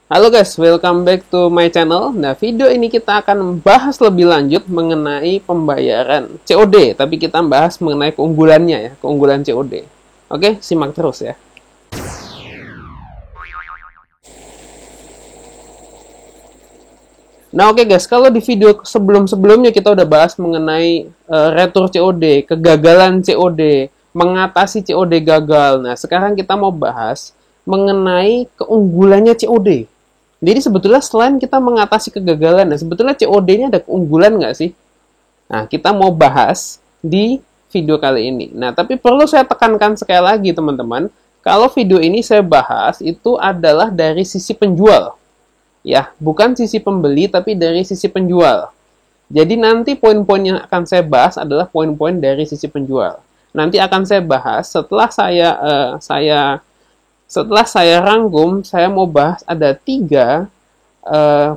Halo guys, welcome back to my channel. Nah, video ini kita akan membahas lebih lanjut mengenai pembayaran COD, tapi kita bahas mengenai keunggulannya ya, keunggulan COD. Oke, simak terus ya. Nah, oke guys, kalau di video sebelum-sebelumnya kita udah bahas mengenai retur COD, kegagalan COD, mengatasi COD gagal. Nah, sekarang kita mau bahas mengenai keunggulannya COD. Jadi sebetulnya selain kita mengatasi kegagalan, nah sebetulnya COD ini ada keunggulan nggak sih? Nah, kita mau bahas di video kali ini. Nah, tapi perlu saya tekankan sekali lagi teman-teman, kalau video ini saya bahas itu adalah dari sisi penjual. Ya, bukan sisi pembeli, tapi dari sisi penjual. Jadi nanti poin-poin yang akan saya bahas adalah poin-poin dari sisi penjual. Nanti akan saya bahas setelah saya rangkum, saya mau bahas ada 3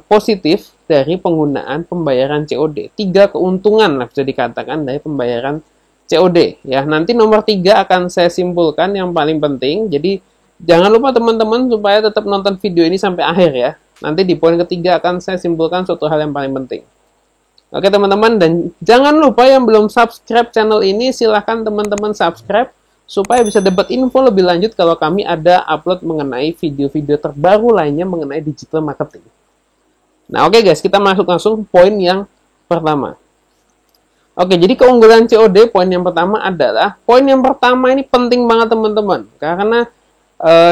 positif dari penggunaan pembayaran COD. 3 keuntungan lah bisa dikatakan dari pembayaran COD. Ya, nanti nomor 3 akan saya simpulkan yang paling penting. Jadi jangan lupa teman-teman supaya tetap nonton video ini sampai akhir ya. Nanti di poin ketiga akan saya simpulkan suatu hal yang paling penting. Oke teman-teman, dan jangan lupa yang belum subscribe channel ini, silahkan teman-teman subscribe supaya bisa dapat info lebih lanjut kalau kami ada upload mengenai video-video terbaru lainnya mengenai digital marketing. Nah oke guys, kita masuk langsung poin yang pertama. Oke, jadi keunggulan COD, poin yang pertama adalah, poin yang pertama ini penting banget teman-teman, karena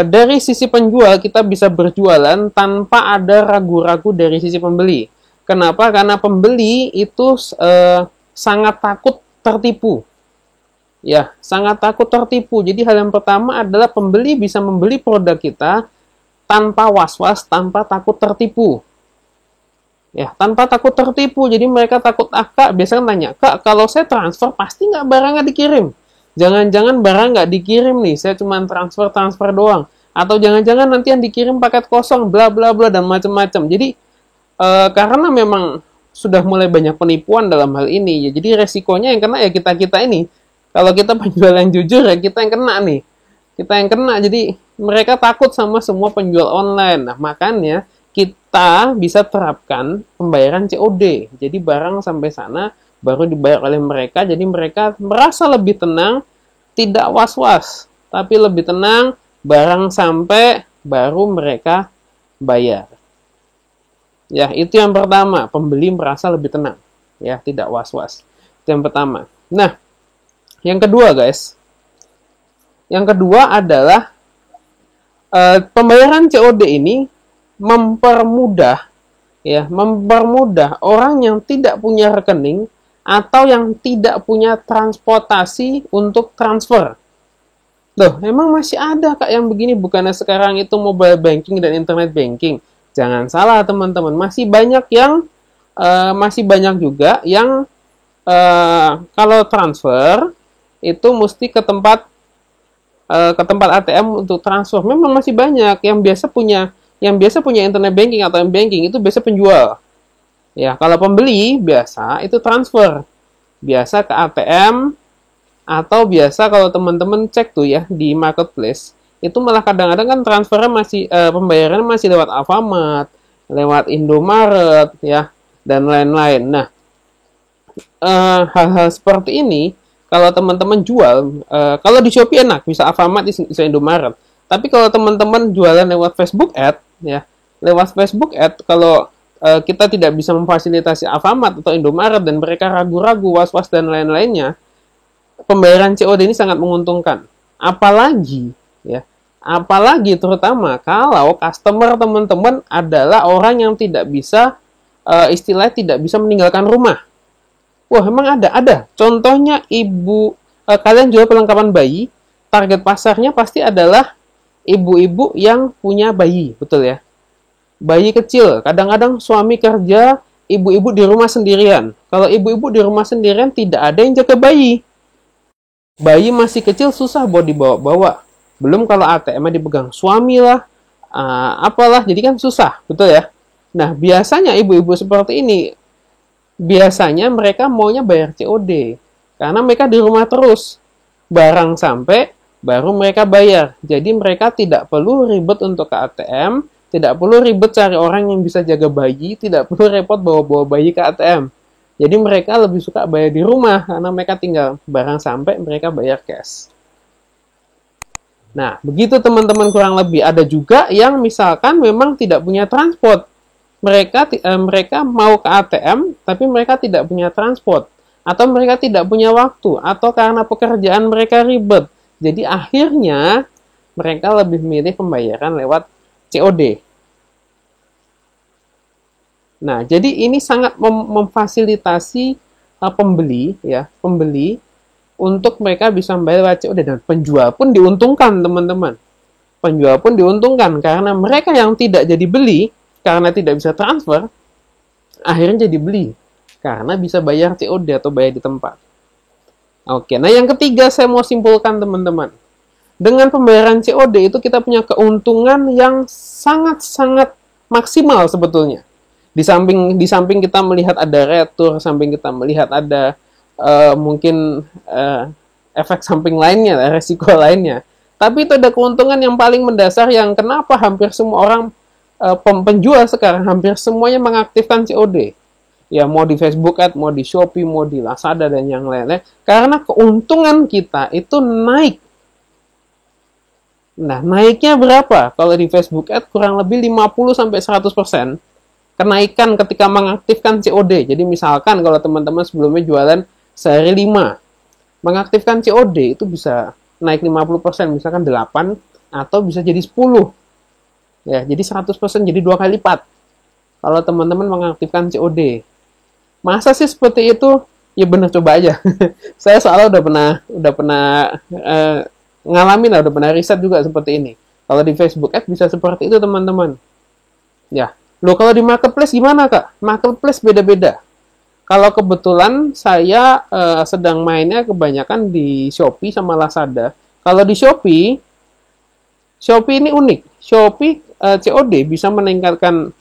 dari sisi penjual kita bisa berjualan tanpa ada ragu-ragu dari sisi pembeli. Kenapa? Karena pembeli itu sangat takut tertipu. Ya, sangat takut tertipu. Jadi hal yang pertama adalah pembeli bisa membeli produk kita tanpa was-was, tanpa takut tertipu. Ya, tanpa takut tertipu. Jadi mereka takut, Kak, biasanya tanya, Kak, kalau saya transfer pasti nggak barangnya dikirim? Jangan-jangan barang nggak dikirim nih, saya cuma transfer doang. Atau jangan-jangan nanti yang dikirim paket kosong, bla bla bla, dan macam-macam. Jadi, karena memang sudah mulai banyak penipuan dalam hal ini, ya, jadi resikonya yang kena ya kita-kita ini. Kalau kita penjual yang jujur, ya kita yang kena nih. Kita yang kena, jadi mereka takut sama semua penjual online. Nah, makanya kita bisa terapkan pembayaran COD. Jadi barang sampai sana, baru dibayar oleh mereka, jadi mereka merasa lebih tenang, tidak was-was, tapi lebih tenang, barang sampai, baru mereka bayar. Ya, itu yang pertama, pembeli merasa lebih tenang, ya, tidak was-was. Itu yang pertama. Nah, yang kedua guys, yang kedua adalah pembayaran COD ini mempermudah orang yang tidak punya rekening atau yang tidak punya transportasi untuk transfer. Loh, emang masih ada Kak yang begini, bukannya sekarang itu mobile banking dan internet banking? Jangan salah teman-teman, masih banyak juga yang kalau transfer itu mesti ke tempat ATM untuk transfer. Memang masih banyak yang biasa punya internet banking atau m-banking itu biasa penjual. Ya, kalau pembeli biasa itu transfer. Biasa ke ATM atau biasa kalau teman-teman cek tuh ya di marketplace, itu malah kadang-kadang kan transfernya pembayarannya masih lewat Alfamart, lewat Indomaret ya, dan lain-lain. Nah, hal-hal seperti ini kalau teman-teman jual, kalau di Shopee enak, bisa Alfamart, bisa Indomaret. Tapi kalau teman-teman jualan lewat Facebook Ad ya, lewat Facebook Ad, kalau kita tidak bisa memfasilitasi Alfamart atau Indomaret dan mereka ragu-ragu, was-was dan lain-lainnya, pembayaran COD ini sangat menguntungkan. Apalagi terutama kalau customer teman-teman adalah orang yang tidak bisa istilahnya tidak bisa meninggalkan rumah. Wah, emang ada. Contohnya kalian jual perlengkapan bayi, target pasarnya pasti adalah ibu-ibu yang punya bayi, betul ya? Bayi kecil, kadang-kadang suami kerja, ibu-ibu di rumah sendirian. Kalau ibu-ibu di rumah sendirian, tidak ada yang jaga bayi. Bayi masih kecil, susah buat dibawa-bawa. Belum kalau ATM-nya dipegang suami lah, apalah, jadi kan susah, betul ya? Nah, biasanya ibu-ibu seperti ini, biasanya mereka maunya bayar COD. Karena mereka di rumah terus. Barang sampai, baru mereka bayar. Jadi mereka tidak perlu ribet untuk ke ATM, Tidak perlu ribet cari orang yang bisa jaga bayi, tidak perlu repot bawa-bawa bayi ke ATM. Jadi mereka lebih suka bayar di rumah, karena mereka tinggal barang sampai mereka bayar cash. Nah, begitu teman-teman kurang lebih. Ada juga yang misalkan memang tidak punya transport. Mereka mau ke ATM, tapi mereka tidak punya transport. Atau mereka tidak punya waktu, atau karena pekerjaan mereka ribet. Jadi akhirnya mereka lebih memilih pembayaran lewat COD. Nah, jadi ini sangat memfasilitasi pembeli untuk mereka bisa membayar lewat COD, dan penjual pun diuntungkan, teman-teman. Penjual pun diuntungkan karena mereka yang tidak jadi beli karena tidak bisa transfer, akhirnya jadi beli karena bisa bayar COD atau bayar di tempat. Oke, nah yang ketiga saya mau simpulkan, teman-teman. Dengan pembayaran COD itu kita punya keuntungan yang sangat-sangat maksimal sebetulnya. Di samping kita melihat ada retur, samping kita melihat ada mungkin efek samping lainnya, resiko lainnya. Tapi itu ada keuntungan yang paling mendasar yang kenapa hampir semua orang penjual sekarang hampir semuanya mengaktifkan COD. Ya, mau di Facebook Ads, mau di Shopee, mau di Lazada dan yang lainnya. Karena keuntungan kita itu naik. Nah, naiknya berapa? Kalau di Facebook Ads kurang lebih 50-100% kenaikan ketika mengaktifkan COD. Jadi misalkan kalau teman-teman sebelumnya jualan sehari 5, mengaktifkan COD itu bisa naik 50%, misalkan 8, atau bisa jadi 10. Ya, jadi 100%, jadi 2 kali lipat. Kalau teman-teman mengaktifkan COD. Masa sih seperti itu? Ya benar, coba aja. Saya soalnya udah pernah ngalamin lah, udah pernah riset juga seperti ini. Kalau di Facebook Ads bisa seperti itu, teman-teman. Ya. Loh, kalau di marketplace gimana, Kak? Marketplace beda-beda. Kalau kebetulan saya sedang mainnya kebanyakan di Shopee sama Lazada. Kalau di Shopee ini unik. Shopee COD bisa meningkatkan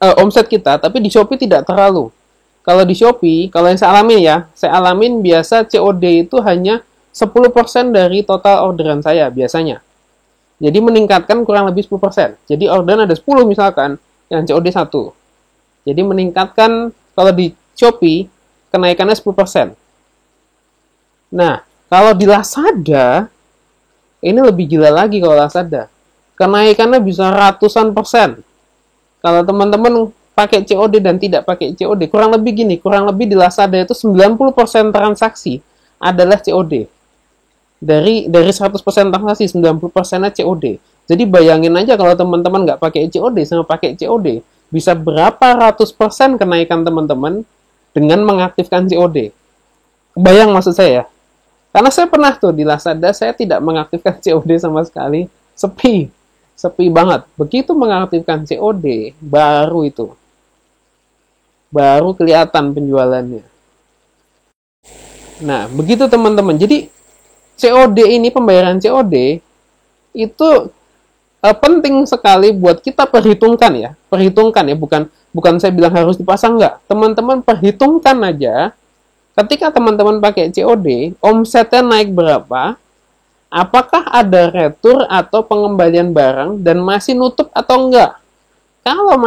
omset kita, tapi di Shopee tidak terlalu. Kalau di Shopee, kalau yang saya alamin biasa COD itu hanya 10% dari total orderan saya biasanya. Jadi meningkatkan kurang lebih 10%. Jadi orderan ada 10 misalkan, yang COD 1. Jadi meningkatkan, kalau di Shopee, kenaikannya 10%. Nah, kalau di Lazada, ini lebih gila lagi kalau Lazada. Kenaikannya bisa ratusan persen. Kalau teman-teman pakai COD dan tidak pakai COD, kurang lebih di Lazada itu 90% transaksi adalah COD. Dari 100% transaksi, 90%-nya COD. Jadi bayangin aja kalau teman-teman nggak pakai COD sama pakai COD, bisa berapa ratus persen kenaikan teman-teman dengan mengaktifkan COD. Kebayang maksud saya? Karena saya pernah tuh di Lazada, saya tidak mengaktifkan COD sama sekali, sepi banget. Begitu mengaktifkan COD, baru kelihatan penjualannya. Nah, begitu teman-teman. Jadi COD ini, pembayaran COD itu penting sekali buat kita perhitungkan ya, bukan saya bilang harus dipasang, enggak. Teman-teman perhitungkan aja, ketika teman-teman pakai COD, omsetnya naik berapa, apakah ada retur atau pengembalian barang, dan masih nutup atau enggak. Kalau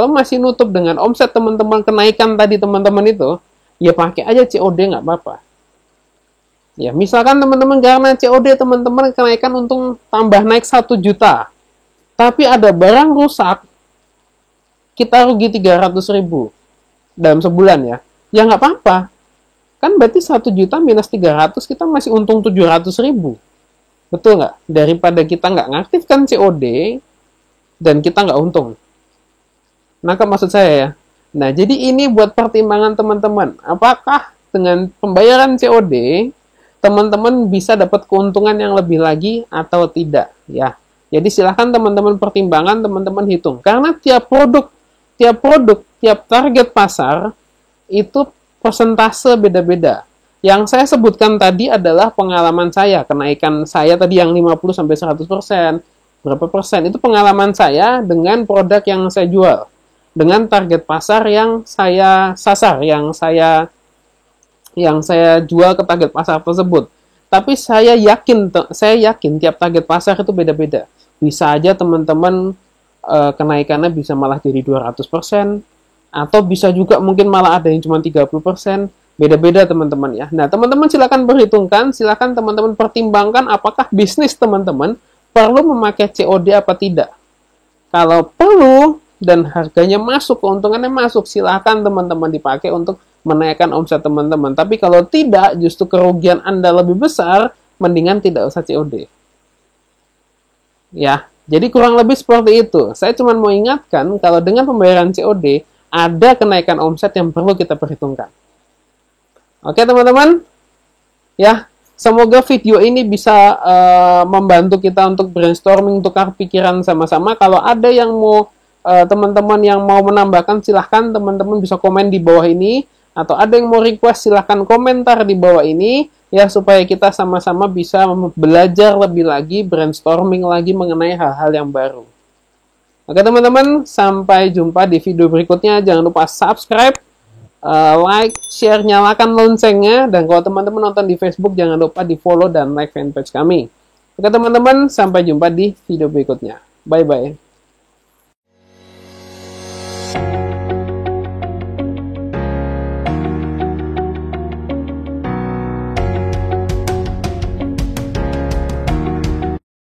masih nutup dengan omset teman-teman kenaikan tadi teman-teman itu, ya pakai aja COD, nggak apa-apa. Ya, misalkan teman-teman karena COD teman-teman kenaikan untung tambah naik 1 juta. Tapi ada barang rusak, kita rugi 300.000 dalam sebulan ya. Ya nggak apa-apa. Kan berarti 1 juta minus 300, kita masih untung 700.000. Betul nggak? Daripada kita nggak ngaktifkan COD, dan kita nggak untung. Nangkap maksud saya ya? Nah, jadi ini buat pertimbangan teman-teman. Apakah dengan pembayaran COD, teman-teman bisa dapat keuntungan yang lebih lagi atau tidak ya. Jadi silahkan teman-teman pertimbangan, teman-teman hitung. Karena tiap produk, tiap target pasar itu persentase beda-beda. Yang saya sebutkan tadi adalah pengalaman saya, kenaikan saya tadi yang 50-100%, berapa persen, itu pengalaman saya dengan produk yang saya jual. Dengan target pasar yang saya sasar, yang saya jual ke target pasar tersebut. Tapi saya yakin tiap target pasar itu beda-beda. Bisa aja teman-teman kenaikannya bisa malah jadi 200%, atau bisa juga mungkin malah ada yang cuma 30%. Beda-beda teman-teman ya. Nah, teman-teman silakan perhitungkan, silakan teman-teman pertimbangkan apakah bisnis teman-teman perlu memakai COD apa tidak. Kalau perlu dan harganya masuk, keuntungannya masuk, silakan teman-teman dipakai untuk menaikkan omset teman-teman. Tapi kalau tidak, justru kerugian Anda lebih besar, mendingan tidak usah COD. Ya, jadi kurang lebih seperti itu. Saya cuma mau ingatkan kalau dengan pembayaran COD ada kenaikan omset yang perlu kita perhitungkan. Oke teman-teman, ya semoga video ini bisa membantu kita untuk brainstorming, tukar pikiran sama-sama. Kalau ada yang mau teman-teman yang mau menambahkan, silahkan teman-teman bisa komen di bawah ini, atau ada yang mau request silahkan komentar di bawah ini ya, supaya kita sama-sama bisa belajar lebih lagi, brainstorming lagi mengenai hal-hal yang baru. Oke teman-teman, sampai jumpa di video berikutnya. Jangan lupa subscribe, like, share, nyalakan loncengnya, dan kalau teman-teman nonton di Facebook jangan lupa di follow dan like fanpage kami. Oke teman-teman, sampai jumpa di video berikutnya. Bye bye.